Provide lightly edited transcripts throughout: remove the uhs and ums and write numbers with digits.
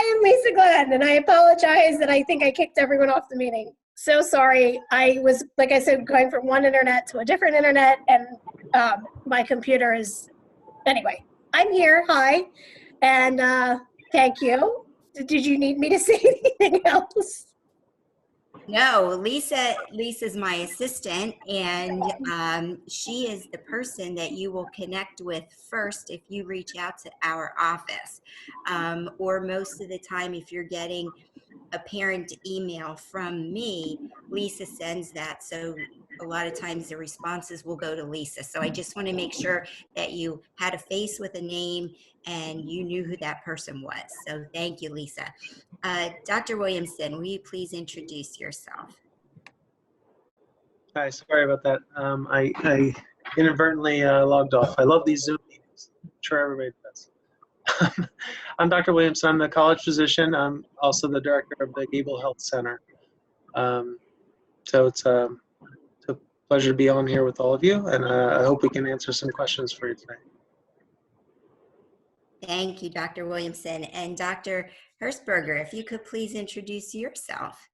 I am Lisa Glenn, and I apologize that I think I kicked everyone off the meeting. So sorry. I was, like I said, going from one internet to a different internet, and my computer is, anyway, I'm here. Hi. And thank you. Did you need me to say anything else? No, Lisa's my assistant, and she is the person that you will connect with first if you reach out to our office. Or most of the time, if you're getting a parent email from me, Lisa sends that. So a lot of times the responses will go to Lisa. So I just want to make sure that you had a face with a name and you knew who that person was. So thank you, Lisa. Dr. Williamson, will you please introduce yourself? Hi, sorry about that. I inadvertently logged off. I love these Zoom meetings. I'm sure everybody does. I'm Dr. Williamson. I'm the college physician. I'm also the director of the Gable Health Center. So it's a pleasure to be on here with all of you, and I hope we can answer some questions for you today. Thank you, Dr. Williamson. And Dr. Hershberger, if you could please introduce yourself.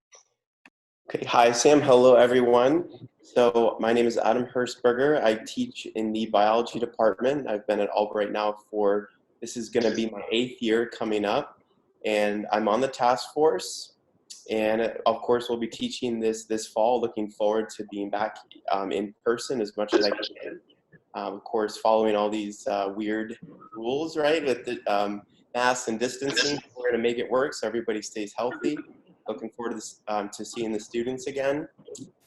Okay, hi Sam, hello everyone. So my name is Adam Hershberger. I teach in the biology department. I've been at Albright now for, this is gonna be my 8th year coming up, and I'm on the task force. And of course, we'll be teaching this fall. Looking forward to being back in person as much as I can. Of course, following all these weird rules, right, with the masks and distancing. We're going to make it work so everybody stays healthy. Looking forward to this, to seeing the students again.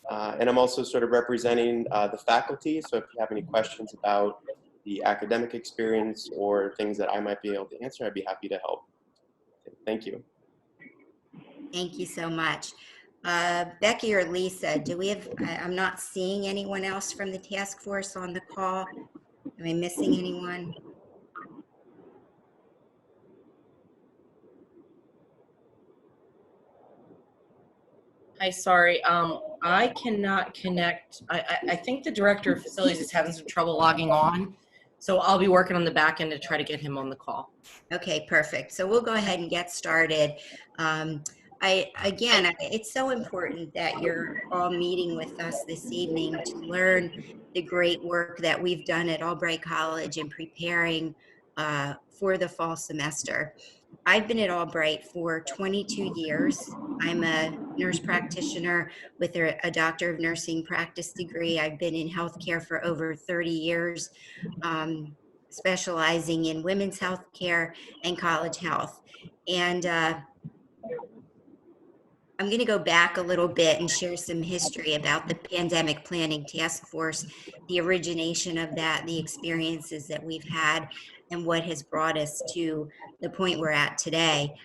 And I'm also sort of representing the faculty. So if you have any questions about the academic experience or things that I might be able to answer, I'd be happy to help. Thank you. Thank you so much. Becky or Lisa, do we have, I'm not seeing anyone else from the task force on the call. Am I missing anyone? Hi, sorry. I cannot connect. I think the director of facilities is having some trouble logging on. So I'll be working on the back end to try to get him on the call. Okay, perfect. So we'll go ahead and get started. Again, it's so important that you're all meeting with us this evening to learn the great work that we've done at Albright College in preparing for the fall semester. I've been at Albright for 22 years. I'm a nurse practitioner with a Doctor of Nursing practice degree. I've been in healthcare for over 30 years, specializing in women's health care and college health. And I'm going to go back a little bit and share some history about the Pandemic Planning Task Force, the origination of that, the experiences that we've had, and what has brought us to the point we're at today.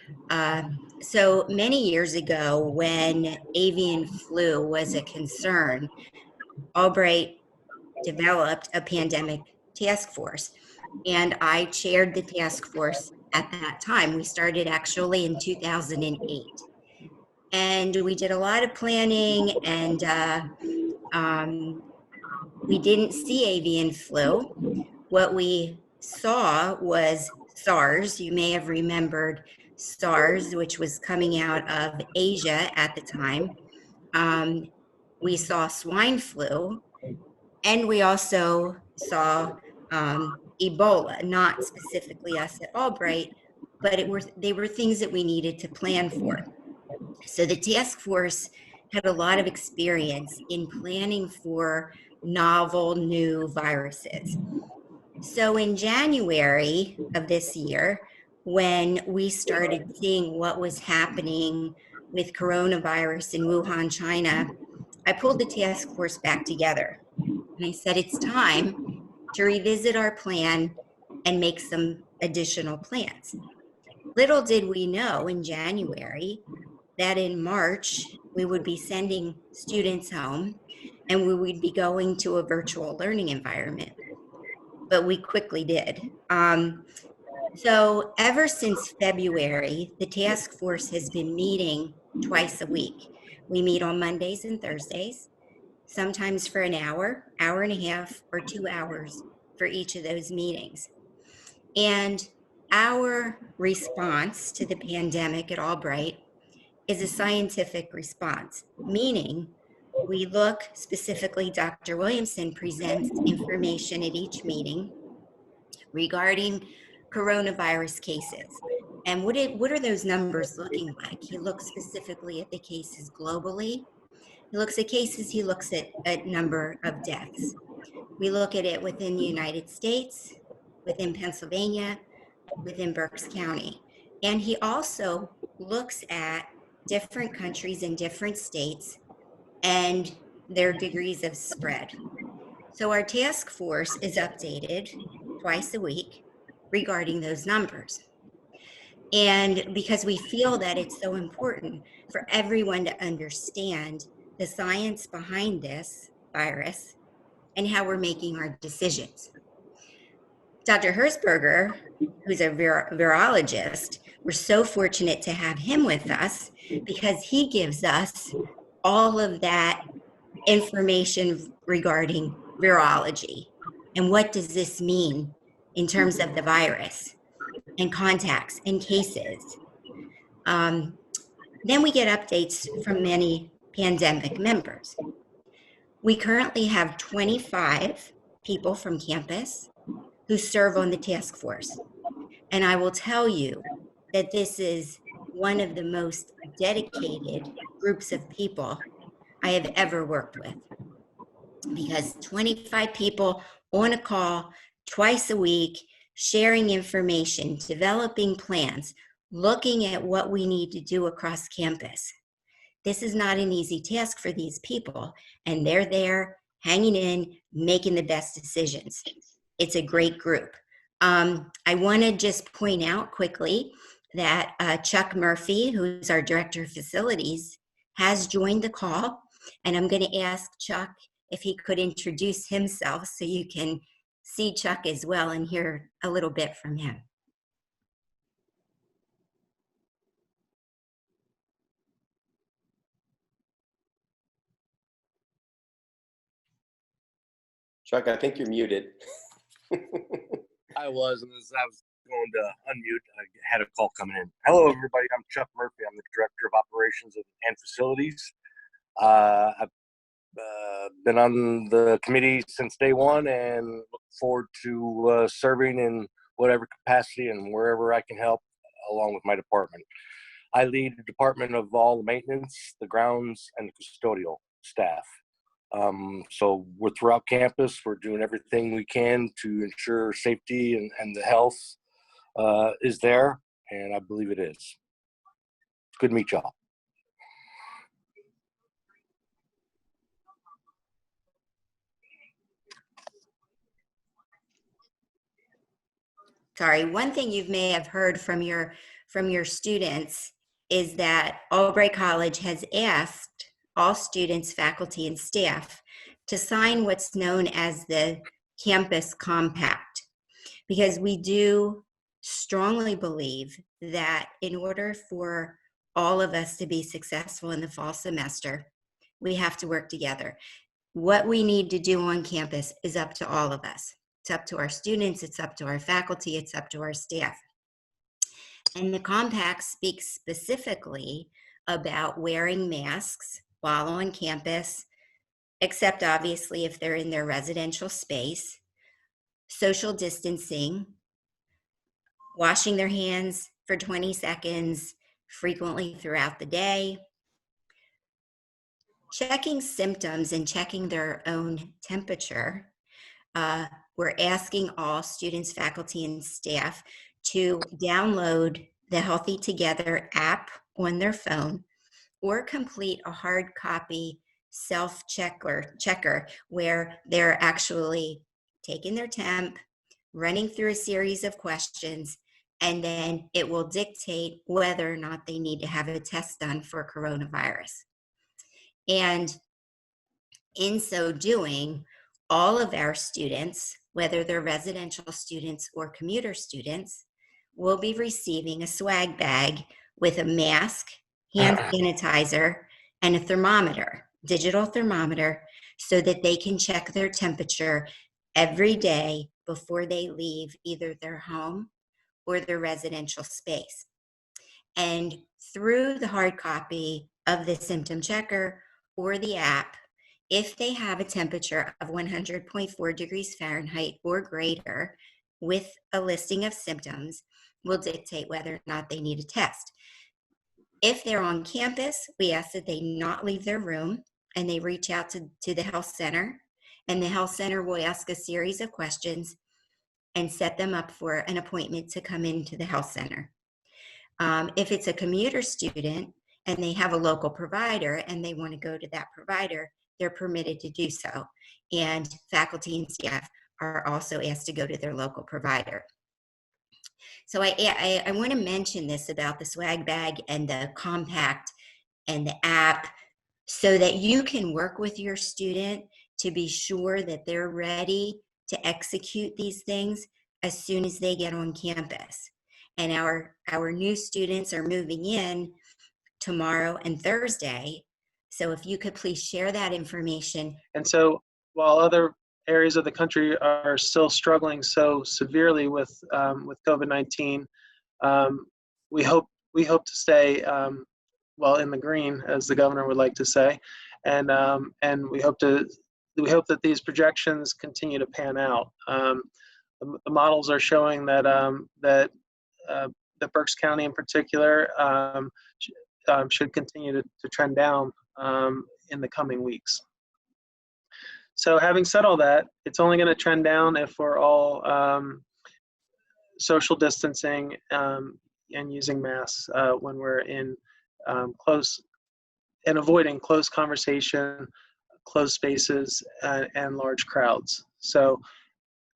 So many years ago, when avian flu was a concern, Albright developed a pandemic task force, and I chaired the task force at that time. We started actually in 2008. And we did a lot of planning, and we didn't see avian flu. What we saw was SARS. You may have remembered SARS, which was coming out of Asia at the time. We saw swine flu, and we also saw Ebola, not specifically us at Albright, but they were things that we needed to plan for. So the task force had a lot of experience in planning for novel new viruses. So in January of this year, when we started seeing what was happening with coronavirus in Wuhan, China, I pulled the task force back together. And I said, it's time to revisit our plan and make some additional plans. Little did we know in January that in March, we would be sending students home and we would be going to a virtual learning environment. But we quickly did. So ever since February, the task force has been meeting twice a week. We meet on Mondays and Thursdays, sometimes for an hour, hour and a half, or 2 hours for each of those meetings. And our response to the pandemic at Albright is a scientific response, meaning we look specifically, Dr. Williamson presents information at each meeting regarding coronavirus cases. And what are those numbers looking like? He looks specifically at the cases globally. He looks at cases, he looks at a number of deaths. We look at it within the United States, within Pennsylvania, within Berks County. And he also looks at different countries and different states and their degrees of spread. So our task force is updated twice a week regarding those numbers. And because we feel that it's so important for everyone to understand the science behind this virus and how we're making our decisions. Dr. Herzberger, who's a virologist, we're so fortunate to have him with us because he gives us all of that information regarding virology and what does this mean in terms of the virus and contacts and cases. Then we get updates from many pandemic members. We currently have 25 people from campus who serve on the task force. And I will tell you that this is one of the most dedicated groups of people I have ever worked with, because 25 people on a call twice a week, sharing information, developing plans, looking at what we need to do across campus. This is not an easy task for these people, and they're there hanging in, making the best decisions. It's a great group. I want to just point out quickly that Chuck Murphy, who's our Director of Facilities, has joined the call, and I'm going to ask Chuck if he could introduce himself so you can see Chuck as well and hear a little bit from him. Chuck, I think you're muted. I was, and as I was going to unmute, I had a call coming in. Hello, everybody. I'm Chuck Murphy. I'm the Director of Operations and Facilities. I've been on the committee since day one and look forward to serving in whatever capacity and wherever I can help along with my department. I lead the department of all the maintenance, the grounds, and the custodial staff. So we're throughout campus. We're doing everything we can to ensure safety and the health is there, and I believe it is. It's good to meet y'all. Sorry, one thing you may have heard from your students is that Albright College has asked all students, faculty, and staff to sign what's known as the Campus Compact, because we do strongly believe that in order for all of us to be successful in the fall semester, we have to work together. What we need to do on campus is up to all of us. It's up to our students, it's up to our faculty, it's up to our staff. And the compact speaks specifically about wearing masks while on campus, except obviously if they're in their residential space, social distancing, washing their hands for 20 seconds frequently throughout the day, checking symptoms and checking their own temperature. We're asking all students, faculty, and staff to download the Healthy Together app on their phone or complete a hard copy self-checker where they're actually taking their temp, running through a series of questions, and then it will dictate whether or not they need to have a test done for coronavirus. And in so doing, all of our students, whether they're residential students or commuter students, will be receiving a swag bag with a mask, hand sanitizer, and a thermometer, digital thermometer, so that they can check their temperature every day before they leave either their home or their residential space. And through the hard copy of the symptom checker or the app, if they have a temperature of 100.4 degrees Fahrenheit or greater with a listing of symptoms, will dictate whether or not they need a test. If they're on campus, we ask that they not leave their room and they reach out to the health center, and the health center will ask a series of questions and set them up for an appointment to come into the health center. If it's a commuter student and they have a local provider and they want to go to that provider, they're permitted to do so. And faculty and staff are also asked to go to their local provider. So I want to mention this about the swag bag and the compact and the app so that you can work with your student to be sure that they're ready to execute these things as soon as they get on campus. And our new students are moving in tomorrow and Thursday. So if you could please share that information. And so while other areas of the country are still struggling so severely with COVID-19, we hope to stay well in the green, as the governor would like to say, and we hope that these projections continue to pan out. The models are showing that that Berks County in particular should continue to trend down in the coming weeks. So having said all that, it's only going to trend down if we're all social distancing and using masks when we're in close, and avoiding close conversation, closed spaces, and large crowds. So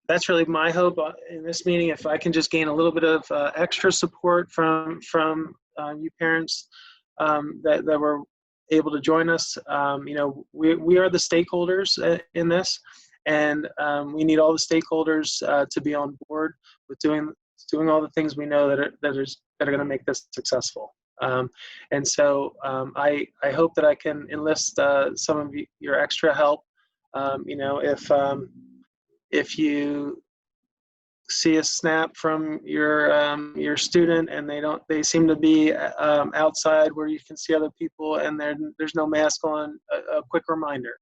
that's really my hope in this meeting. If I can just gain a little bit of extra support from you parents that were able to join us. You know, we are the stakeholders in this, and we need all the stakeholders to be on board with doing all the things we know that are going to make this successful. And so I hope that I can enlist some of your extra help. You know, if you see a snap from your student and they seem to be outside where you can see other people and there's no mask on, a quick reminder.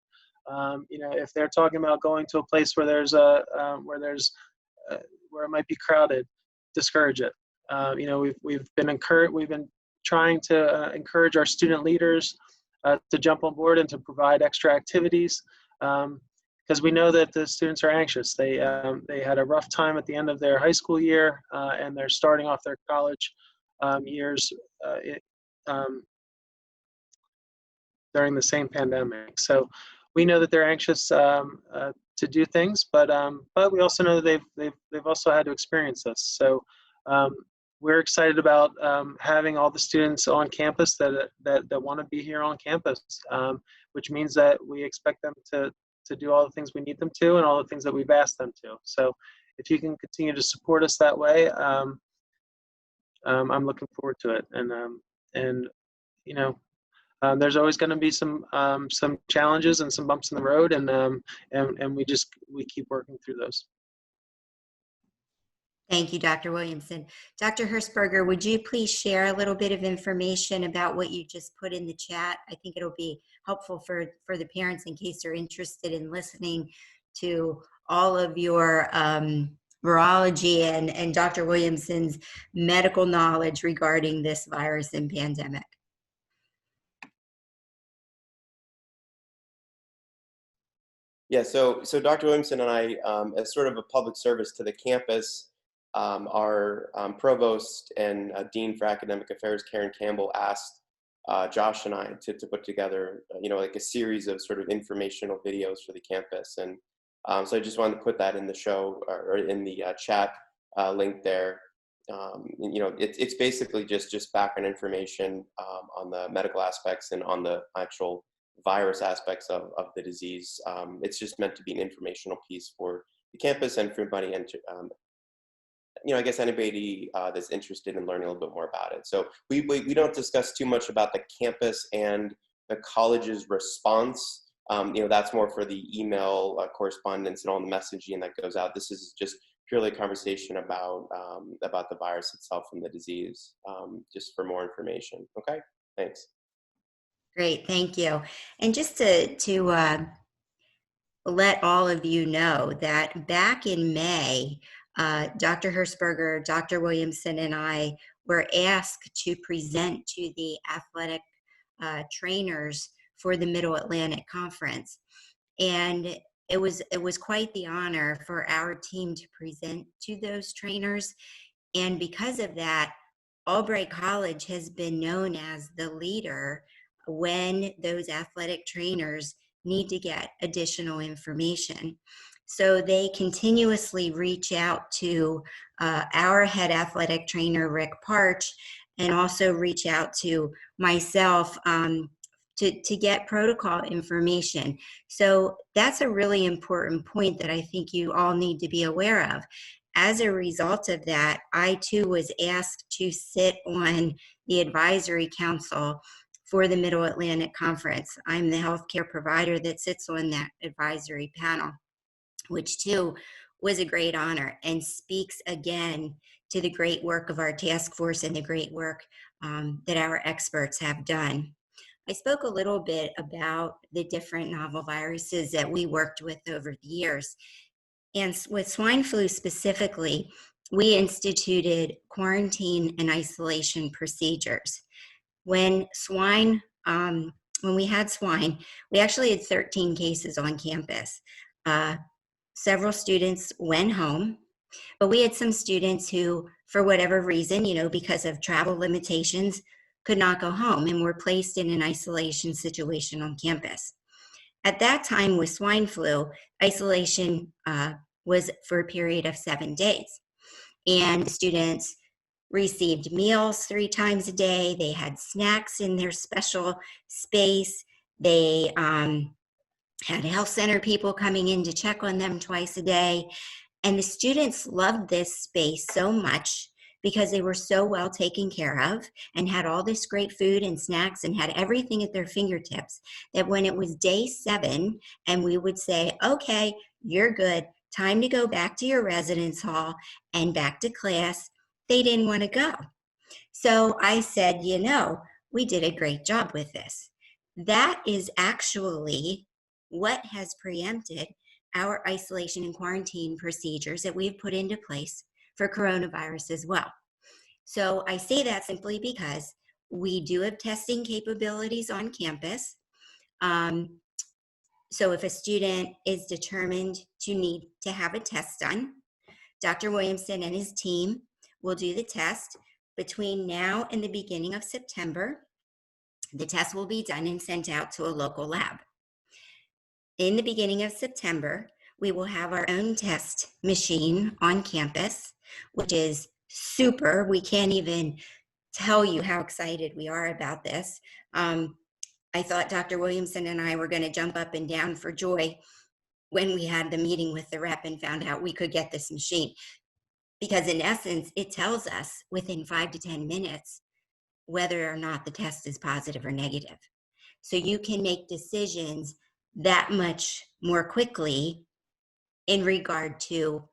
You know, if they're talking about going to a place where where it might be crowded, discourage it. You know, we've been trying to encourage our student leaders to jump on board and to provide extra activities. Because we know that the students are anxious. They had a rough time at the end of their high school year, and they're starting off their college years during the same pandemic. So we know that they're anxious to do things, but we also know that they've also had to experience this. So we're excited about having all the students on campus that want to be here on campus, which means that we expect them to do all the things we need them to and all the things that we've asked them to. So if you can continue to support us that way, I'm looking forward to it. And you know, there's always going to be some challenges and some bumps in the road, and we keep working through those. Thank you, Dr. Williamson. Dr. Hershberger, would you please share a little bit of information about what you just put in the chat? I think it'll be helpful for the parents in case they're interested in listening to all of your virology and Dr. Williamson's medical knowledge regarding this virus and pandemic. Yeah, so Dr. Williamson and I, as sort of a public service to the campus, our provost and dean for academic affairs, Karen Campbell, asked Josh and I to put together, you know, like a series of sort of informational videos for the campus. And so I just wanted to put that in the show or in the chat link there. You know, it's basically just background information on the medical aspects and on the actual virus aspects of the disease. It's just meant to be an informational piece for the campus and for everybody, and you know, I guess anybody that's interested in learning a little bit more about it. So we don't discuss too much about the campus and the college's response. You know, that's more for the email correspondence and all the messaging that goes out. This is just purely a conversation about the virus itself and the disease, just for more information. Okay, thanks. Great, thank you. And just to let all of you know that back in May, Dr. Hershberger, Dr. Williamson, and I were asked to present to the athletic trainers for the Middle Atlantic Conference. And it was quite the honor for our team to present to those trainers. And because of that, Albright College has been known as the leader when those athletic trainers need to get additional information. So they continuously reach out to our head athletic trainer, Rick Parch, and also reach out to myself to get protocol information. So that's a really important point that I think you all need to be aware of. As a result of that, I too was asked to sit on the advisory council for the Middle Atlantic Conference. I'm the healthcare provider that sits on that advisory panel, which too was a great honor and speaks again to the great work of our task force and the great work that our experts have done. I spoke a little bit about the different novel viruses that we worked with over the years. And with swine flu specifically, we instituted quarantine and isolation procedures. When we had swine, we actually had 13 cases on campus. Several students went home, but we had some students who, for whatever reason, because of travel limitations, could not go home and were placed in an isolation situation on campus. At that time with swine flu, isolation was for a period of 7 days. And the students received meals 3 times a day. They had snacks in their special space. They had health center people coming in to check on them twice a day. And the students loved this space so much because they were so well taken care of and had all this great food and snacks and had everything at their fingertips, that when it was day 7 and we would say, okay, you're good, time to go back to your residence hall and back to class, they didn't want to go. So I said, we did a great job with this. That is actually what has preempted our isolation and quarantine procedures that we've put into place for coronavirus as well. So I say that simply because we do have testing capabilities on campus. So if a student is determined to need to have a test done, Dr. Williamson and his team will do the test. Between now and the beginning of September, the test will be done and sent out to a local lab. In the beginning of September, we will have our own test machine on campus, which is super. We can't even tell you how excited we are about this. I thought Dr. Williamson and I were going to jump up and down for joy when we had the meeting with the rep and found out we could get this machine. Because in essence, it tells us within 5 to 10 minutes whether or not the test is positive or negative. So you can make decisions that much more quickly in regard to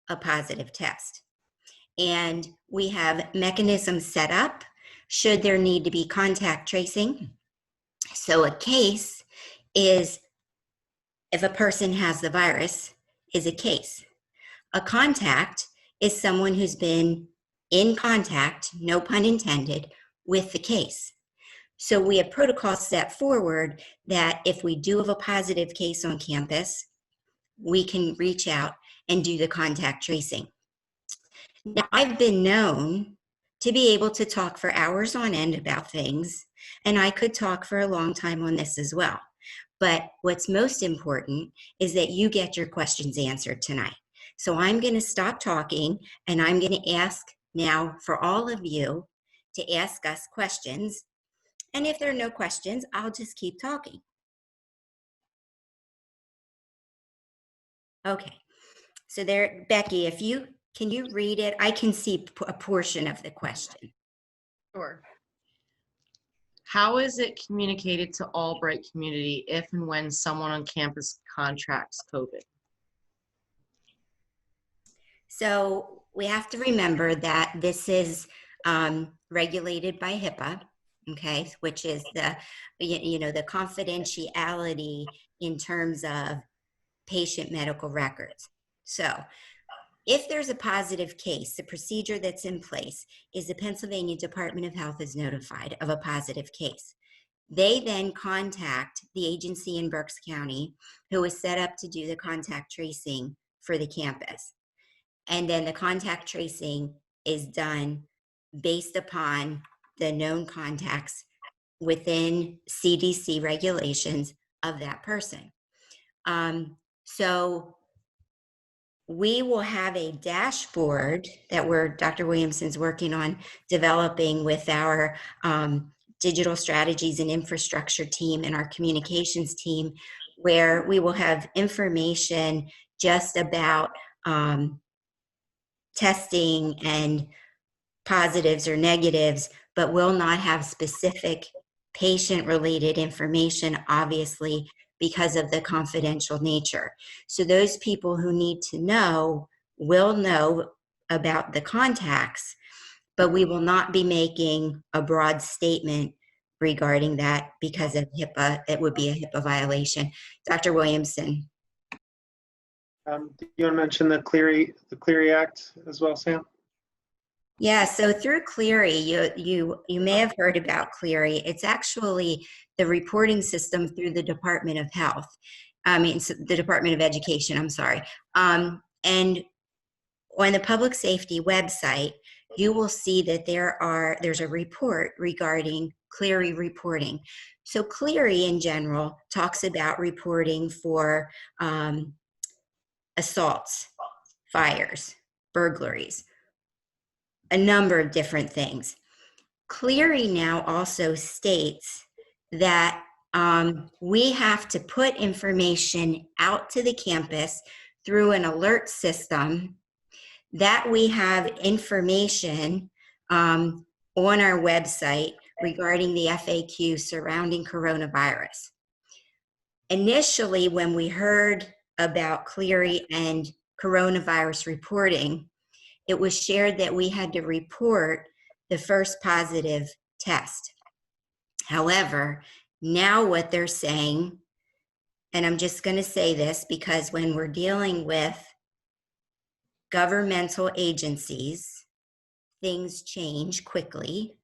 a positive test. And we have mechanisms set up should there need to be contact tracing. So a case is, if a person has the virus, is a case. A contact is someone who's been in contact, no pun intended, with the case. So we have protocols set forward that if we do have a positive case on campus, we can reach out and do the contact tracing. Now, I've been known to be able to talk for hours on end about things, and I could talk for a long time on this as well. But what's most important is that you get your questions answered tonight. So I'm going to stop talking, and I'm going to ask now for all of you to ask us questions. And if there are no questions, I'll just keep talking. Okay. So there, Becky, can you read it? I can see a portion of the question. Sure. How is it communicated to Albright community if and when someone on campus contracts COVID? So we have to remember that this is regulated by HIPAA, okay, which is the confidentiality in terms of patient medical records. So if there's a positive case, the procedure that's in place is the Pennsylvania Department of Health is notified of a positive case. They then contact the agency in Berks County who is set up to do the contact tracing for the campus. And then the contact tracing is done based upon the known contacts within CDC regulations of that person. So we will have a dashboard that Dr. Williamson's working on developing with our digital strategies and infrastructure team and our communications team, where we will have information just about testing and positives or negatives, but will not have specific patient-related information, obviously, because of the confidential nature. So those people who need to know will know about the contacts, but we will not be making a broad statement regarding that because of HIPAA. It would be a HIPAA violation. Dr. Williamson. Do you want to mention the Clery Act as well, Sam? Yeah, so through Clery, you may have heard about Clery. It's actually the reporting system through the Department of Health. The Department of Education, I'm sorry. And on the public safety website, you will see that there's a report regarding Clery reporting. So Clery in general talks about reporting for assaults, fires, burglaries, a number of different things. Clery now also states that we have to put information out to the campus through an alert system, that we have information on our website regarding the FAQ surrounding coronavirus. Initially, when we heard about Clery and coronavirus reporting, it was shared that we had to report the first positive test. However, now what they're saying, and I'm just going to say this because when we're dealing with governmental agencies, things change quickly.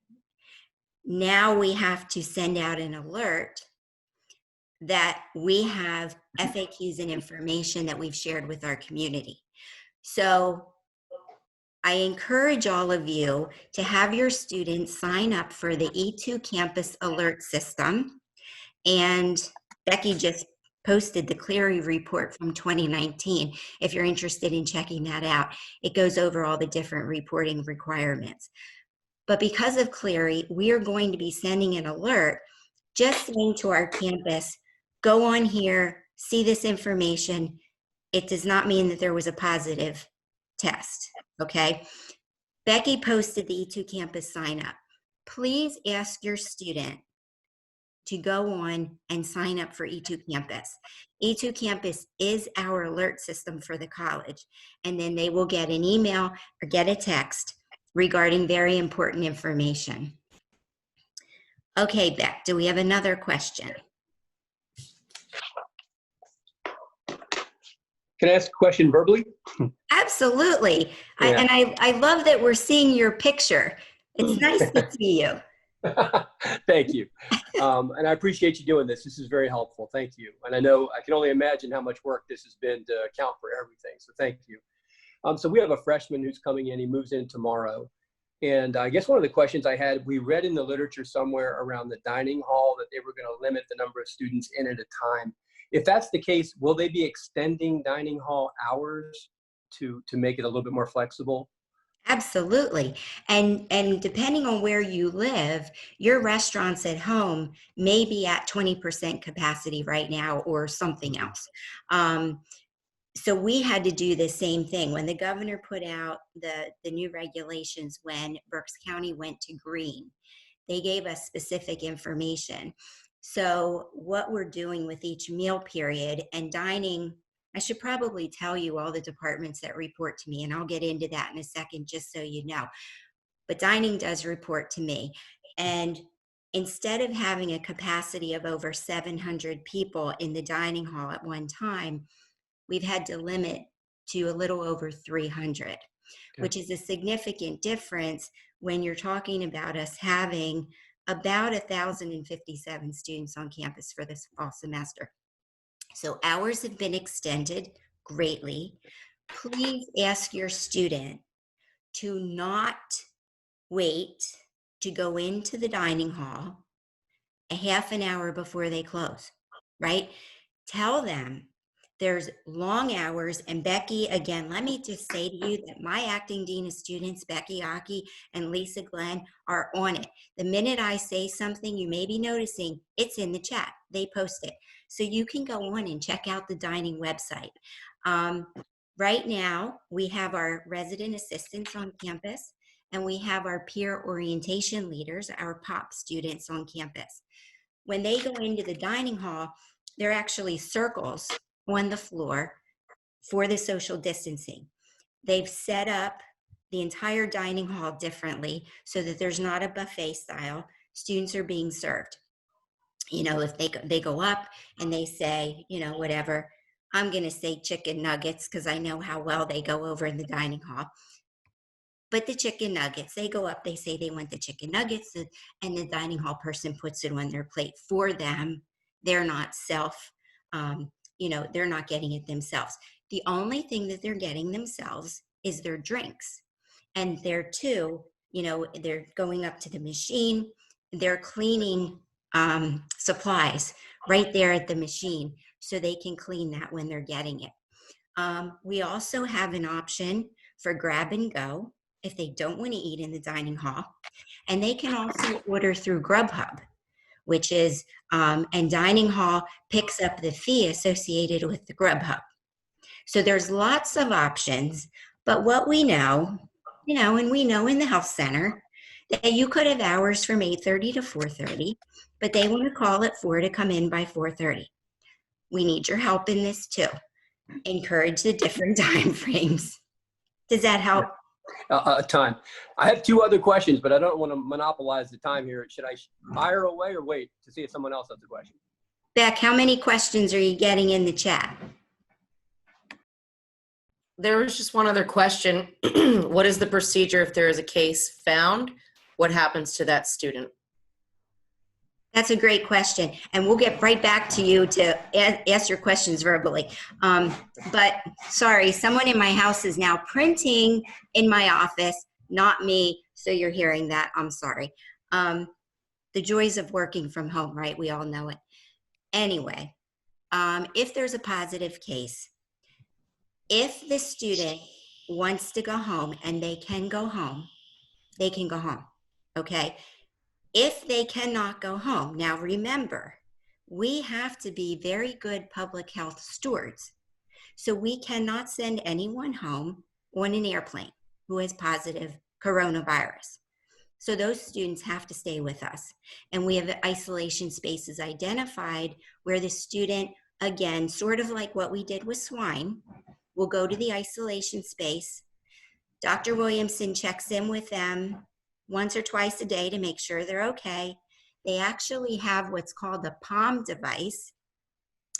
Now we have to send out an alert that we have FAQs and information that we've shared with our community. So I encourage all of you to have your students sign up for the E2 Campus Alert System. And Becky just posted the Clery report from 2019. If you're interested in checking that out, it goes over all the different reporting requirements. But because of Clery, we are going to be sending an alert just saying to our campus, go on here, see this information. It does not mean that there was a positive test, okay? Becky posted the E2 Campus sign up. Please ask your student to go on and sign up for E2 Campus. E2 Campus is our alert system for the college, and then they will get an email or get a text regarding very important information. Okay, Beck, do we have another question? Can I ask a question verbally? Absolutely. Yeah. I love that we're seeing your picture. It's nice to see you. Thank you. And I appreciate you doing this. This is very helpful. Thank you. And I know I can only imagine how much work this has been to account for everything. So thank you. So we have a freshman who's coming in. He moves in tomorrow. And I guess one of the questions I had, we read in the literature somewhere around the dining hall that they were going to limit the number of students in at a time. If that's the case, will they be extending dining hall hours to make it a little bit more flexible? Absolutely. And depending on where you live, your restaurants at home may be at 20% capacity right now or something else. So we had to do the same thing. When the governor put out the new regulations when Berks County went to green, they gave us specific information. So what we're doing with each meal period, and dining I should probably tell you all the departments that report to me, and I'll get into that in a second, just so you know. But dining does report to me. And instead of having a capacity of over 700 people in the dining hall at one time, we've had to limit to a little over 300, which is a significant difference when you're talking about us having about 1,057 students on campus for this fall semester. So hours have been extended greatly. Please ask your student to not wait to go into the dining hall a half an hour before they close, right? Tell them there's long hours. And Becky, again, let me just say to you that my acting dean of students, Becky Aki and Lisa Glenn, are on it. The minute I say something, you may be noticing it's in the chat. They post it. So you can go on and check out the dining website. Right now, we have our resident assistants on campus, and we have our peer orientation leaders, our POP students on campus. When they go into the dining hall, they're actually circles on the floor for the social distancing. They've set up the entire dining hall differently so that there's not a buffet style. Students are being served. You know, if they go up and they say, you know, whatever, I'm going to say chicken nuggets because I know how well they go over in the dining hall. But the chicken nuggets, they go up, they say they want the chicken nuggets, and the dining hall person puts it on their plate for them. They're not they're not getting it themselves. The only thing that they're getting themselves is their drinks. And they're they're going up to the machine, they're cleaning supplies right there at the machine so they can clean that when they're getting it. We also have an option for grab and go if they don't want to eat in the dining hall. And they can also order through Grubhub, which is, and dining hall picks up the fee associated with the Grubhub. So there's lots of options, but what we know, and we know in the health center that you could have hours from 8:30 to 4:30, but they want to call at 4 to come in by 4:30. We need your help in this too. Encourage the different time frames. Does that help? A ton. I have two other questions, but I don't want to monopolize the time here. Should I fire away or wait to see if someone else has a question? Beck, how many questions are you getting in the chat? There was just one other question. What is the procedure if there is a case found? What happens to that student? That's a great question. And we'll get right back to you to ask your questions verbally. But sorry, someone in my house is now printing in my office, not me. So you're hearing that. I'm sorry. The joys of working from home, right? We all know it. Anyway, if there's a positive case, if the student wants to go home and they can go home, they can go home, okay? If they cannot go home, now remember, we have to be very good public health stewards. So we cannot send anyone home on an airplane who has positive coronavirus. So those students have to stay with us. And we have isolation spaces identified where the student, again, sort of like what we did with swine, will go to the isolation space. Dr. Williamson checks in with them once or twice a day to make sure they're okay. They actually have what's called a POM device,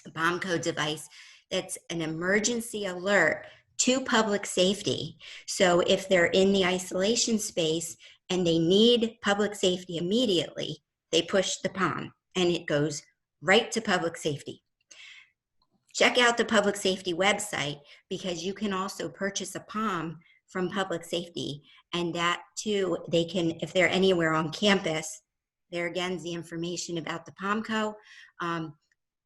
a POM code device, that's an emergency alert to public safety. So if they're in the isolation space and they need public safety immediately, they push the POM and it goes right to public safety. Check out the public safety website because you can also purchase a POM from public safety, and that too, they can, if they're anywhere on campus, there again is the information about the POMCO.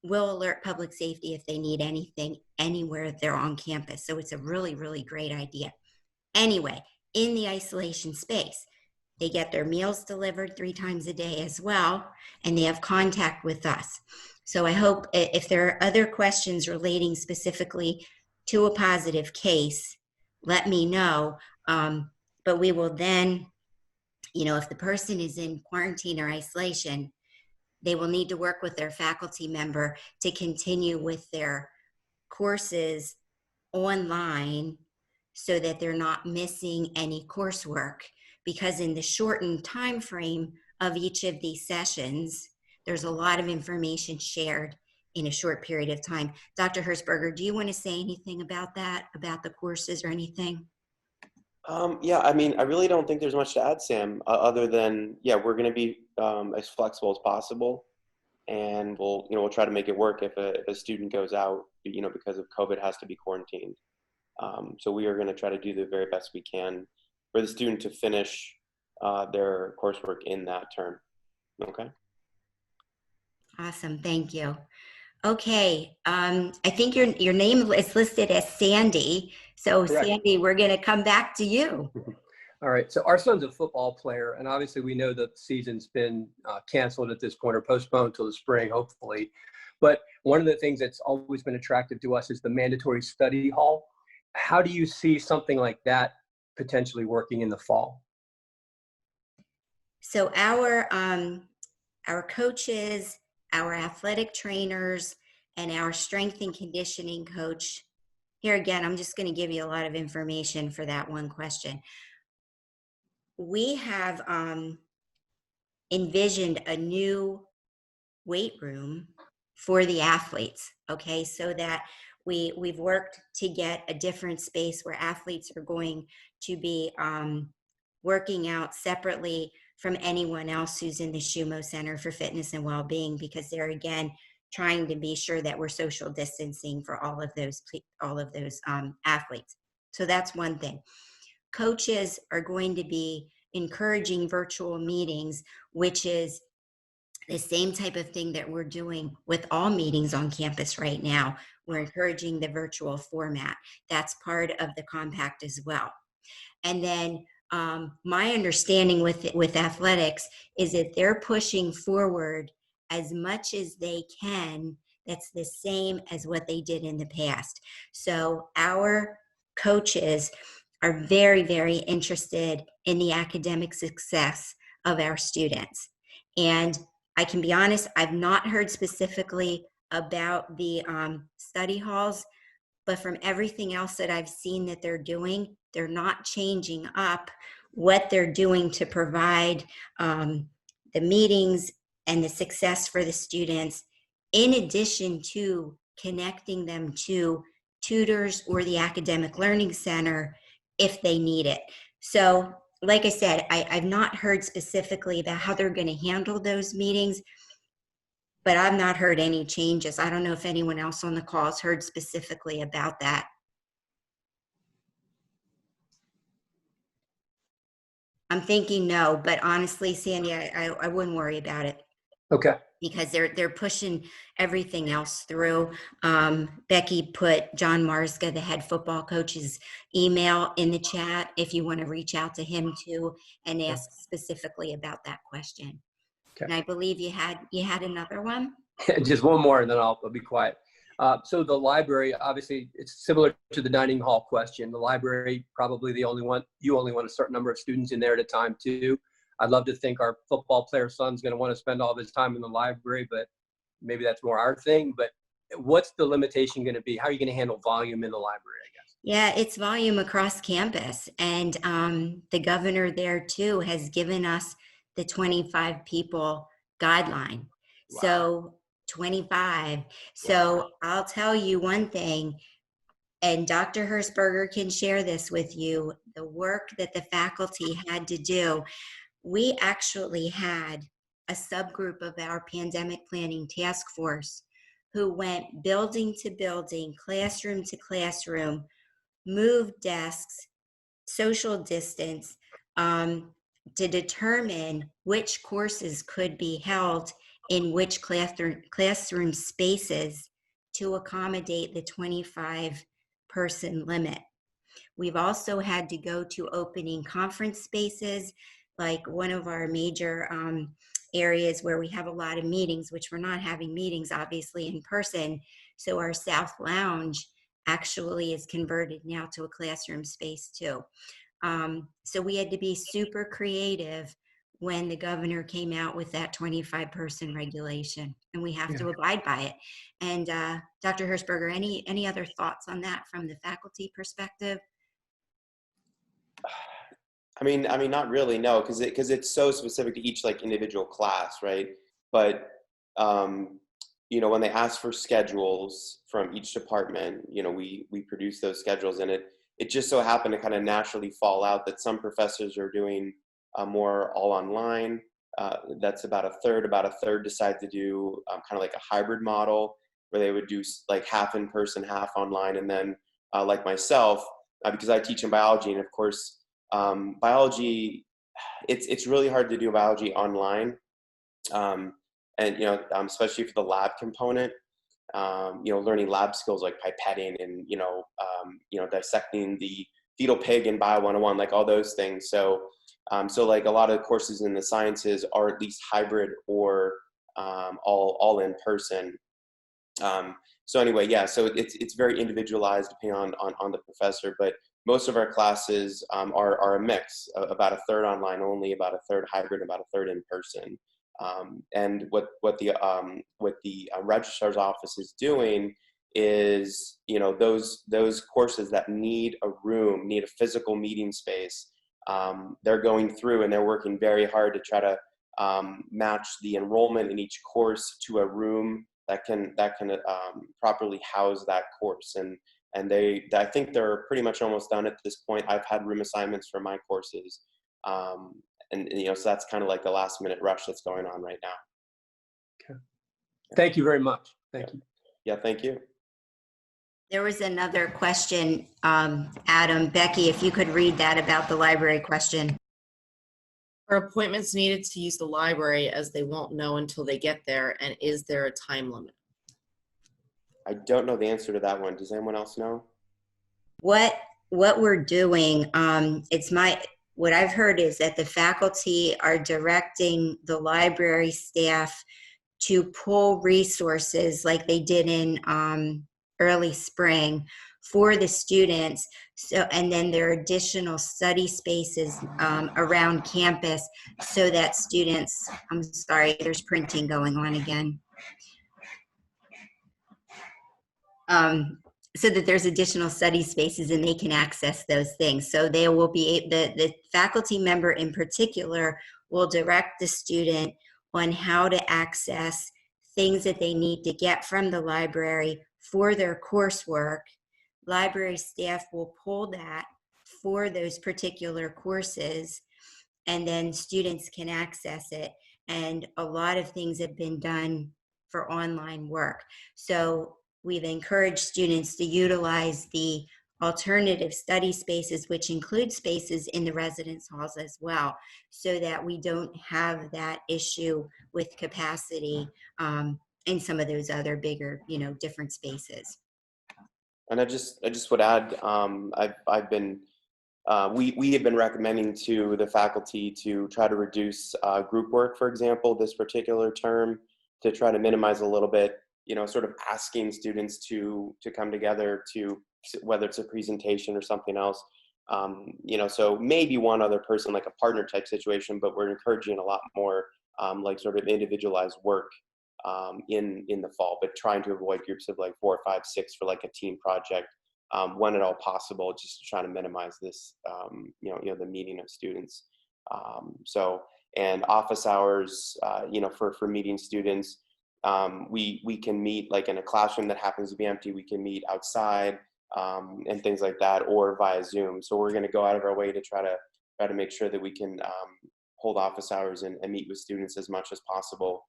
Will alert public safety if they need anything anywhere they're on campus. So it's a really, really great idea. Anyway, in the isolation space, they get their meals delivered 3 times a day as well, and they have contact with us. So I hope if there are other questions relating specifically to a positive case, let me know. But we will then, if the person is in quarantine or isolation, they will need to work with their faculty member to continue with their courses online so that they're not missing any coursework, because in the shortened time frame of each of these sessions, there's a lot of information shared in a short period of time. Dr. Hertzberger, do you want to say anything about that, about the courses or anything? Yeah, I mean, I really don't think there's much to add, Sam, other than, yeah, we're going to be as flexible as possible. And we'll try to make it work if a student goes out, because of COVID, has to be quarantined. So we are going to try to do the very best we can for the student to finish their coursework in that term. Okay. Awesome, thank you. Okay, I think your name is listed as Sandy. So Correct. Sandy, we're going to come back to you. All right, so our son's a football player, and obviously we know that the season's been canceled at this point, or postponed till the spring, hopefully. But one of the things that's always been attractive to us is the mandatory study hall. How do you see something like that potentially working in the fall? So our coaches, our athletic trainers, and our strength and conditioning coach, here again, I'm just going to give you a lot of information for that one question. We have envisioned a new weight room for the athletes, okay, so that we've worked to get a different space where athletes are going to be working out separately from anyone else who's in the Shumo Center for Fitness and Wellbeing, because they're, again, trying to be sure that we're social distancing for all of those athletes. So that's one thing. Coaches are going to be encouraging virtual meetings, which is the same type of thing that we're doing with all meetings on campus right now. We're encouraging the virtual format. That's part of the compact as well. And then my understanding with athletics is that they're pushing forward as much as they can. That's the same as what they did in the past. So our coaches are very, very interested in the academic success of our students. And I can be honest, I've not heard specifically about the study halls, but from everything else that I've seen that they're doing, they're not changing up what they're doing to provide the meetings and the success for the students, in addition to connecting them to tutors or the academic learning center if they need it. So like I said, I've not heard specifically about how they're going to handle those meetings, but I've not heard any changes. I don't know if anyone else on the call has heard specifically about that. I'm thinking no, but honestly, Sandy, I wouldn't worry about it. Okay. Because they're pushing everything else through. Becky put John Marska, the head football coach's email in the chat if you want to reach out to him too and ask specifically about that question. Okay. And I believe you had another one. Just one more, and then I'll be quiet. So the library, obviously, it's similar to the dining hall question. The library, probably the only one, you only want a certain number of students in there at a time too. I'd love to think our football player son's going to want to spend all of his time in the library, but maybe that's more our thing. But what's the limitation going to be? How are you going to handle volume in the library, I guess? Yeah, it's volume across campus. And the governor there too has given us the 25 people guideline. Wow. So 25. So I'll tell you one thing, and Dr. Hertzberger can share this with you, the work that the faculty had to do. We actually had a subgroup of our pandemic planning task force who went building to building, classroom to classroom, moved desks, social distance, to determine which courses could be held in which classroom spaces to accommodate the 25 person limit. We've also had to go to opening conference spaces, like one of our major areas where we have a lot of meetings, which we're not having meetings obviously in person. So our South Lounge actually is converted now to a classroom space too. So we had to be super creative when the governor came out with that 25-person regulation, and we have to abide by it. And Dr. Hirschberger, any other thoughts on that from the faculty perspective? I mean, not really, no, because it's so specific to each like individual class, right? But you know, when they ask for schedules from each department, you know, we produce those schedules, and it just so happened to kind of naturally fall out that some professors are doing more all online. That's about a third. About a third decide to do kind of like a hybrid model where they would do like half in person, half online, and then like myself, because I teach in biology, and of course, biology, it's really hard to do biology online. And you know, especially for the lab component, you know, learning lab skills like pipetting and you know, dissecting the fetal pig in Bio 101, like all those things. So, so like a lot of courses in the sciences are at least hybrid or all in person. So anyway, yeah, so it's very individualized depending on the professor, but most of our classes are a mix, about a third online only, about a third hybrid, about a third in person. And what the registrar's office is doing is, you know, those courses that need a room, need a physical meeting space, they're going through and they're working very hard to try to match the enrollment in each course to a room that can properly house that course. And I think they're pretty much almost done at this point. I've had room assignments for my courses. And you know, so that's kind of like the last minute rush that's going on right now. Okay. Thank you very much. Thank you. Yeah, thank you. There was another question, Adam. Becky, if you could read that about the library question. Are appointments needed to use the library as they won't know until they get there? And is there a time limit? I don't know the answer to that one. Does anyone else know? What we're doing, what I've heard is that the faculty are directing the library staff to pull resources like they did in early spring for the students. So, and then there are additional study spaces around campus so that students, I'm sorry, there's printing going on again. So that there's additional study spaces and they can access those things. So they will be, the faculty member in particular will direct the student on how to access things that they need to get from the library for their coursework. Library staff will pull that for those particular courses, and then students can access it. And a lot of things have been done for online work. So we've encouraged students to utilize the alternative study spaces, which include spaces in the residence halls as well, so that we don't have that issue with capacity in some of those other bigger, you know, different spaces. And I just would add, I've been, we have been recommending to the faculty to try to reduce group work, for example, this particular term, to try to minimize a little bit, you know, sort of asking students to come together to, whether it's a presentation or something else, you know, so maybe one other person, like a partner type situation, but we're encouraging a lot more like sort of individualized work in the fall, but trying to avoid groups of like 4, 5, 6 for like a team project when at all possible, just to try to minimize this, you know, the meeting of students. So, and office hours, you know, for meeting students, we can meet like in a classroom that happens to be empty. We can meet outside and things like that, or via Zoom. So we're going to go out of our way to try to make sure that we can hold office hours and meet with students as much as possible.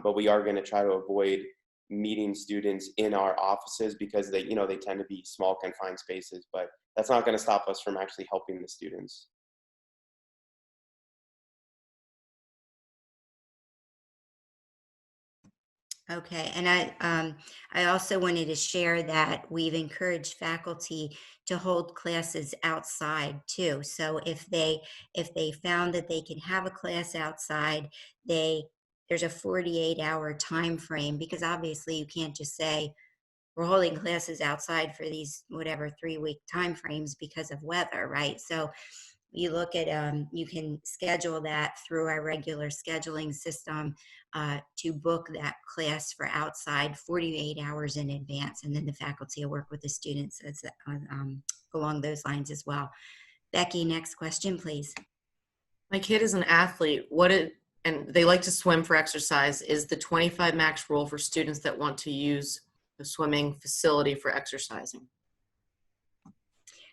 But we are going to try to avoid meeting students in our offices because they, you know, they tend to be small confined spaces, but that's not going to stop us from actually helping the students. Okay, and I also wanted to share that we've encouraged faculty to hold classes outside too. So if they found that they can have a class outside, there's a 48-hour time frame, because obviously you can't just say we're holding classes outside for these whatever 3-week time frames because of weather, right? So You look at, you can schedule that through our regular scheduling system to book that class for outside 48 hours in advance. And then the faculty will work with the students as, along those lines as well. Becky, next question, please. My kid is an athlete. And they like to swim for exercise. Is the 25 max rule for students that want to use the swimming facility for exercising?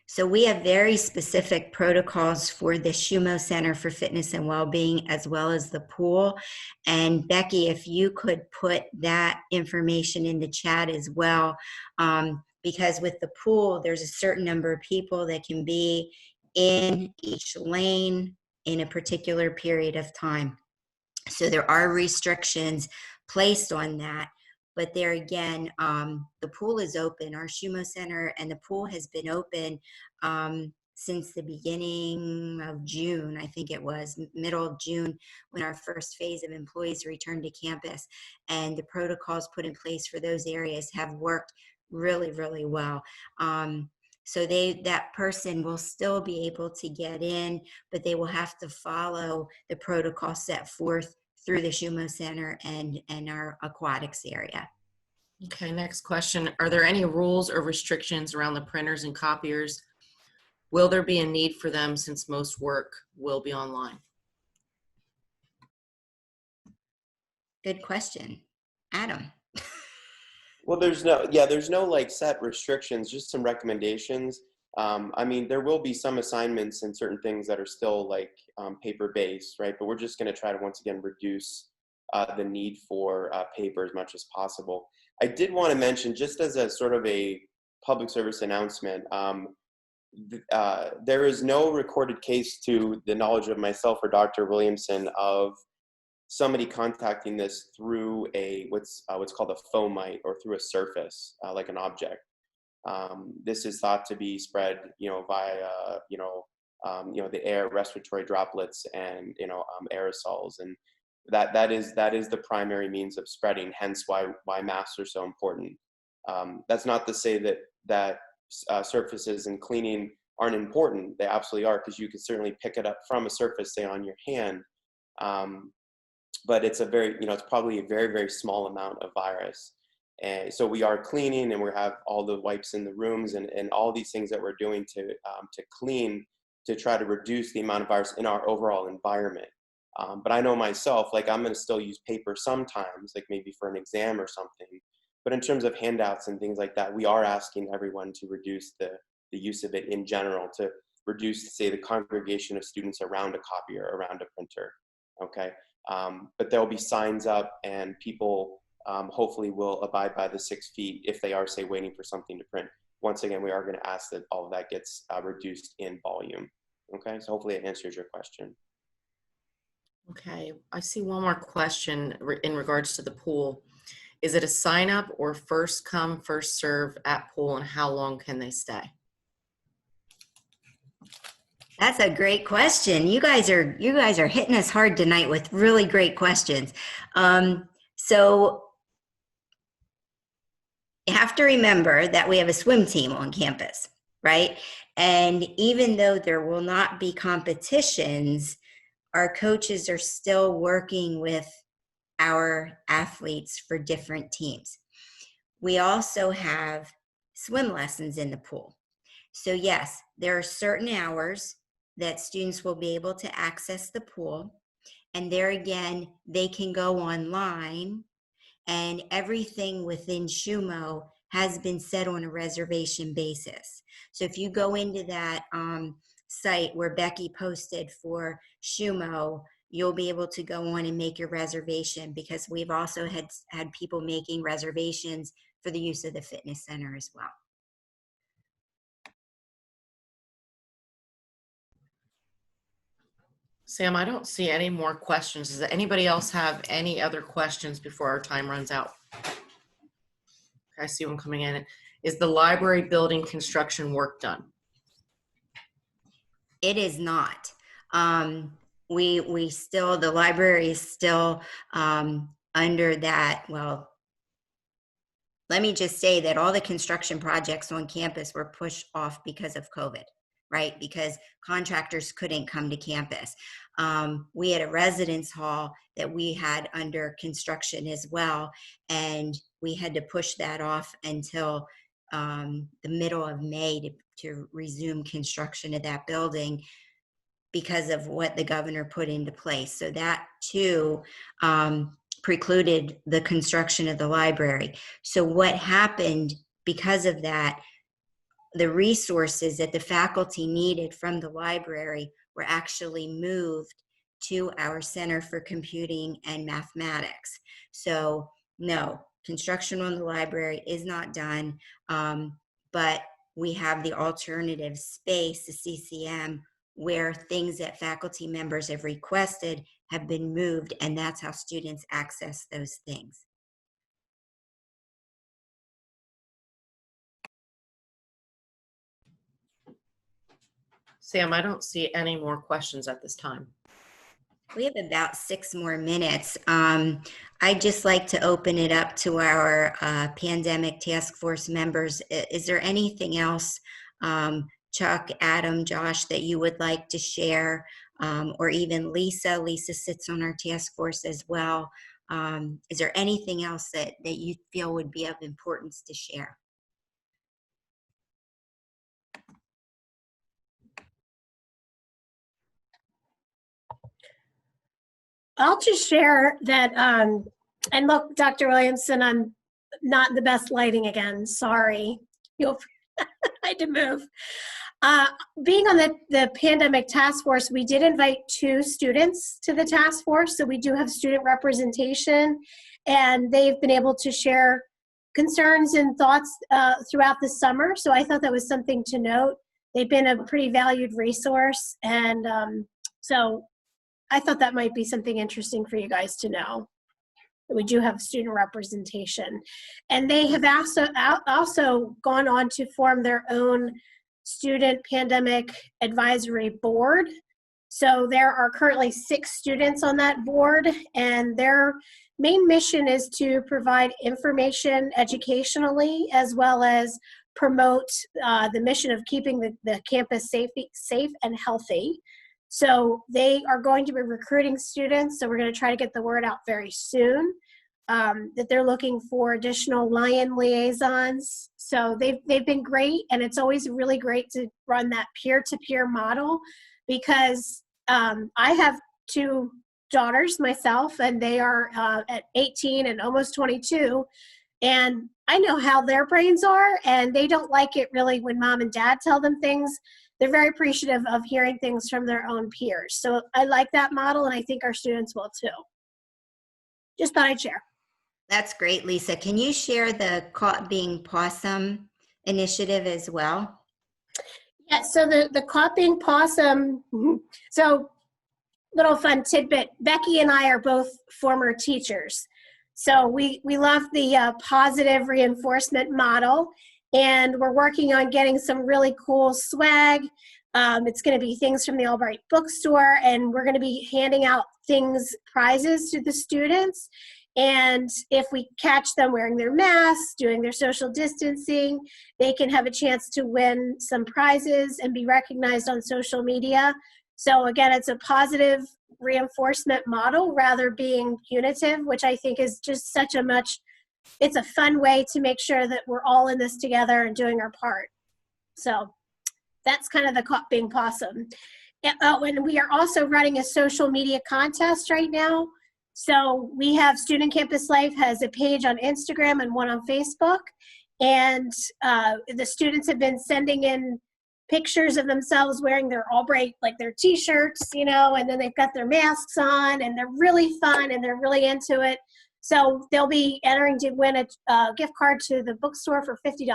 So we have very specific protocols for the Shumo Center for Fitness and Wellbeing, as well as the pool. And Becky, if you could put that information in the chat as well, because with the pool, there's a certain number of people that can be in each lane in a particular period of time. So there are restrictions placed on that. But there again, the pool is open. Our Shumo Center and the pool has been open since the beginning of June. I think it was middle of June when our first phase of employees returned to campus. And the protocols put in place for those areas have worked really, really well. So that person will still be able to get in, but they will have to follow the protocol set forth through the Shumo Center and our aquatics area. Okay, next question. Are there any rules or restrictions around the printers and copiers? Will there be a need for them since most work will be online? Good question. Adam. Well, there's no like set restrictions, just some recommendations. I mean, there will be some assignments and certain things that are still like paper-based, right? But we're just going to try to once again reduce the need for paper as much as possible. I did want to mention, just as a sort of a public service announcement, there is no recorded case to the knowledge of myself or Dr. Williamson of somebody contacting this through a what's called a fomite, or through a surface like an object. This is thought to be spread, via the air, respiratory droplets, and aerosols, and that is the primary means of spreading. Hence why masks are so important. That's not to say that surfaces and cleaning aren't important. They absolutely are, because you can certainly pick it up from a surface, say on your hand. But it's it's probably a very, very small amount of virus. And so we are cleaning, and we have all the wipes in the rooms and all these things that we're doing to clean, to try to reduce the amount of virus in our overall environment. But I know myself, like I'm going to still use paper sometimes, like maybe for an exam or something. But in terms of handouts and things like that, we are asking everyone to reduce the use of it in general, to reduce, say, the congregation of students around a copier, around a printer. Okay. But there'll be signs up, and people hopefully will abide by the 6 feet if they are, say, waiting for something to print. Once again, we are going to ask that all of that gets reduced in volume. Okay, so hopefully it answers your question. Okay, I see one more question in regards to the pool. Is it a sign up or first come, first serve at pool, and how long can they stay? That's a great question. You guys are hitting us hard tonight with really great questions. So you have to remember that we have a swim team on campus, right? And even though there will not be competitions, our coaches are still working with our athletes for different teams. We also have swim lessons in the pool. So yes, there are certain hours that students will be able to access the pool. And there again, they can go online, and everything within Shumo has been set on a reservation basis. So if you go into that site where Becky posted for Shumo, you'll be able to go on and make your reservation, because we've also had people making reservations for the use of the fitness center as well. Sam, I don't see any more questions. Does anybody else have any other questions before our time runs out? I see one coming in. Is the library building construction work done? It is not. We still, the library is still under that. Well, let me just say that all the construction projects on campus were pushed off because of COVID, right? Because contractors couldn't come to campus. We had a residence hall that we had under construction as well, and we had to push that off until the middle of May to resume construction of that building because of what the governor put into place. So that too precluded the construction of the library. So what happened because of that, the resources that the faculty needed from the library were actually moved to our Center for Computing and Mathematics. So no, construction on the library is not done, but we have the alternative space, the CCM, where things that faculty members have requested have been moved, and that's how students access those things. Sam, I don't see any more questions at this time. We have about 6 more minutes. I'd just like to open it up to our pandemic task force members. Is there anything else, Chuck, Adam, Josh, that you would like to share? Or even Lisa? Lisa sits on our task force as well. Is there anything else that you feel would be of importance to share? I'll just share that, and look, Dr. Williamson, I'm not the best lighting again. Sorry. I had to move. Being on the pandemic task force, we did invite 2 students to the task force. So we do have student representation, and they've been able to share concerns and thoughts throughout the summer. So I thought that was something to note. They've been a pretty valued resource. And so I thought that might be something interesting for you guys to know. We do have student representation. And they have also gone on to form their own student pandemic advisory board. So there are currently 6 students on that board, and their main mission is to provide information educationally, as well as promote the mission of keeping the campus safe and healthy. So they are going to be recruiting students. So we're going to try to get the word out very soon that they're looking for additional Lion liaisons. So they've been great, and it's always really great to run that peer-to-peer model, because I have 2 daughters myself, and they are at 18 and almost 22. And I know how their brains are, and they don't like it really when mom and dad tell them things. They're very appreciative of hearing things from their own peers. So I like that model, and I think our students will too. Just thought I'd share. That's great, Lisa. Can you share the Caught Being Possum initiative as well? Yeah, so the Caught Being Possum, so little fun tidbit, Becky and I are both former teachers. So we love the positive reinforcement model, and we're working on getting some really cool swag. It's going to be things from the Albright bookstore, and we're going to be handing out prizes to the students. And if we catch them wearing their masks, doing their social distancing, they can have a chance to win some prizes and be recognized on social media. So again, it's a positive reinforcement model rather being punitive, which I think is just it's a fun way to make sure that we're all in this together and doing our part. So that's kind of the Caught Being Possum. And we are also running a social media contest right now. So we have Student Campus Life has a page on Instagram and one on Facebook. And the students have been sending in pictures of themselves wearing their Albright, like their t-shirts, and then they've got their masks on, and they're really fun and they're really into it. So they'll be entering to win a gift card to the bookstore for $50.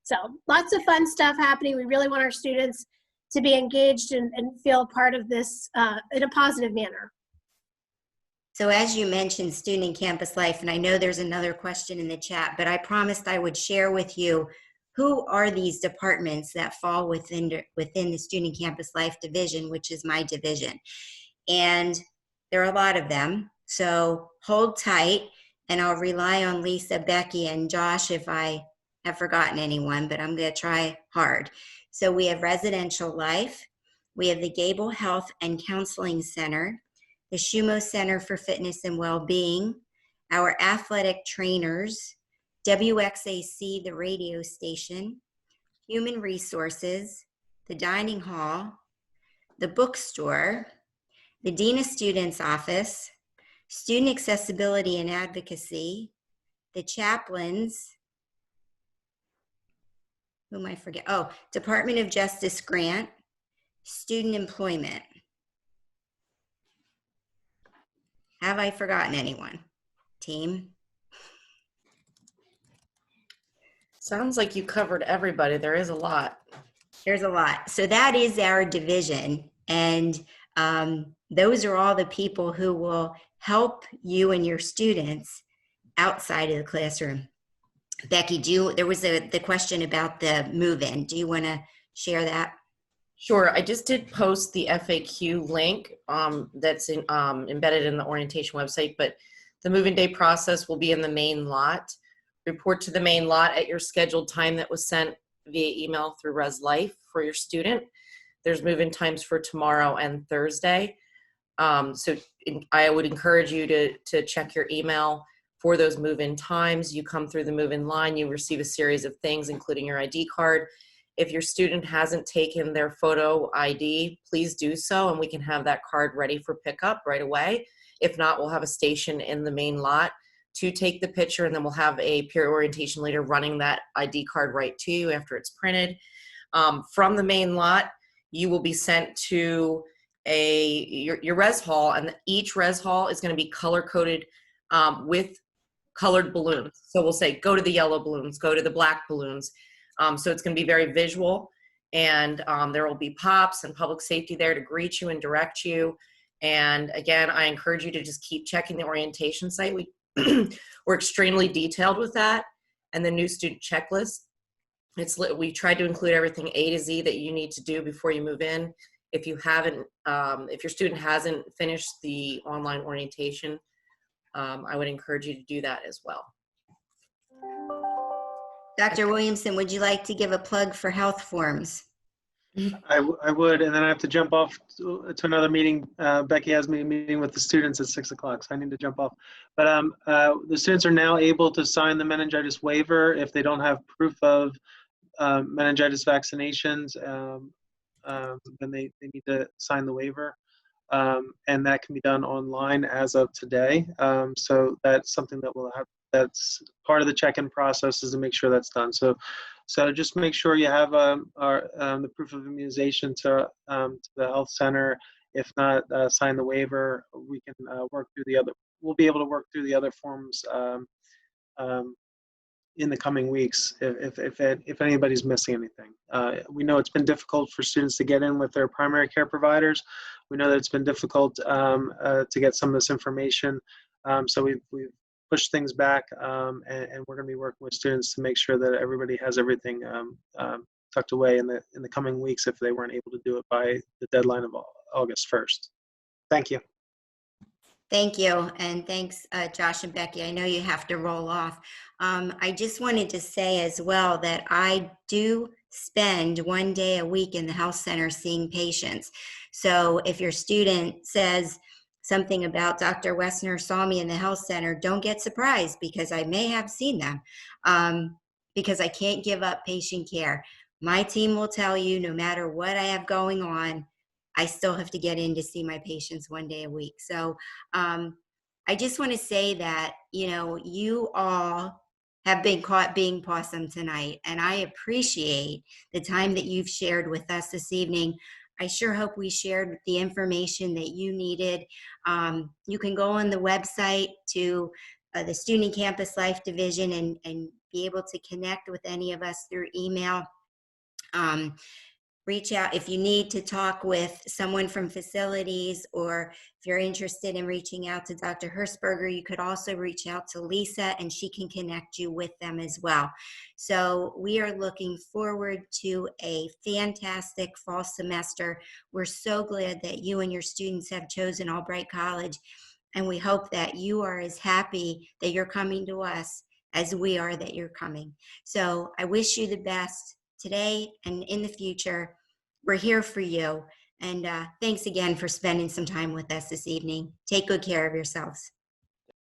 So lots of fun stuff happening. We really want our students to be engaged and feel part of this in a positive manner. So as you mentioned, Student Campus Life, and I know there's another question in the chat, but I promised I would share with you who are these departments that fall within the Student Campus Life division, which is my division. And there are a lot of them. So hold tight, and I'll rely on Lisa, Becky, and Josh if I have forgotten anyone, but I'm going to try hard. So we have Residential Life. We have the Gable Health and Counseling Center, the Shumo Center for Fitness and Wellbeing, our athletic trainers, WXAC, the radio station, Human Resources, the dining hall, the bookstore, the Dean of Students Office, Student Accessibility and Advocacy, the chaplains, who am I forget? Oh, Department of Justice Grant, Student Employment. Have I forgotten anyone? Team? Sounds like you covered everybody. There is a lot. There's a lot. So that is our division. And those are all the people who will help you and your students outside of the classroom. Becky, there was the question about the move-in. Do you want to share that? Sure. I just did post the FAQ link that's embedded in the orientation website, but the move-in day process will be in the main lot. Report to the main lot at your scheduled time that was sent via email through Res Life for your student. There's move-in times for tomorrow and Thursday. So I would encourage you to check your email for those move-in times. You come through the move-in line, you receive a series of things, including your ID card. If your student hasn't taken their photo ID, please do so, and we can have that card ready for pickup right away. If not, we'll have a station in the main lot to take the picture, and then we'll have a peer orientation leader running that ID card right to you after it's printed. From the main lot, you will be sent to your res hall, and each res hall is going to be color-coded with colored balloons. So we'll say, go to the yellow balloons, go to the black balloons. So it's going to be very visual, and there will be pops and public safety there to greet you and direct you. And again, I encourage you to just keep checking the orientation site. We're extremely detailed with that, and the new student checklist. We tried to include everything A to Z that you need to do before you move in. If you haven't, if your student hasn't finished the online orientation, I would encourage you to do that as well. Dr. Williamson, would you like to give a plug for health forms? I would, and then I have to jump off to another meeting. Becky has me a meeting with the students at 6 o'clock, so I need to jump off. But the students are now able to sign the meningitis waiver if they don't have proof of meningitis vaccinations. Then they need to sign the waiver. And that can be done online as of today. So that's something that we'll have. That's part of the check-in process, is to make sure that's done. So just make sure you have the proof of immunization to the health center. If not, sign the waiver. We can work through the other. We'll be able to work through the other forms in the coming weeks if anybody's missing anything. We know it's been difficult for students to get in with their primary care providers. We know that it's been difficult to get some of this information. So we've pushed things back, and we're going to be working with students to make sure that everybody has everything tucked away in the coming weeks if they weren't able to do it by the deadline of August 1st. Thank you. Thank you, and thanks, Josh and Becky. I know you have to roll off. I just wanted to say as well that I do spend 1 day a week in the health center seeing patients. So if your student says something about Dr. Wessner saw me in the health center, don't get surprised, because I may have seen them, because I can't give up patient care. My team will tell you, no matter what I have going on, I still have to get in to see my patients 1 day a week. So I just want to say that, you all have been caught being possum tonight, and I appreciate the time that you've shared with us this evening. I sure hope we shared the information that you needed. You can go on the website to the Student Campus Life Division and be able to connect with any of us through email. Reach out if you need to talk with someone from facilities, or if you're interested in reaching out to Dr. Hershberger, you could also reach out to Lisa, and she can connect you with them as well. So we are looking forward to a fantastic fall semester. We're so glad that you and your students have chosen Albright College, and we hope that you are as happy that you're coming to us as we are that you're coming. So I wish you the best today and in the future. We're here for you. And thanks again for spending some time with us this evening. Take good care of yourselves.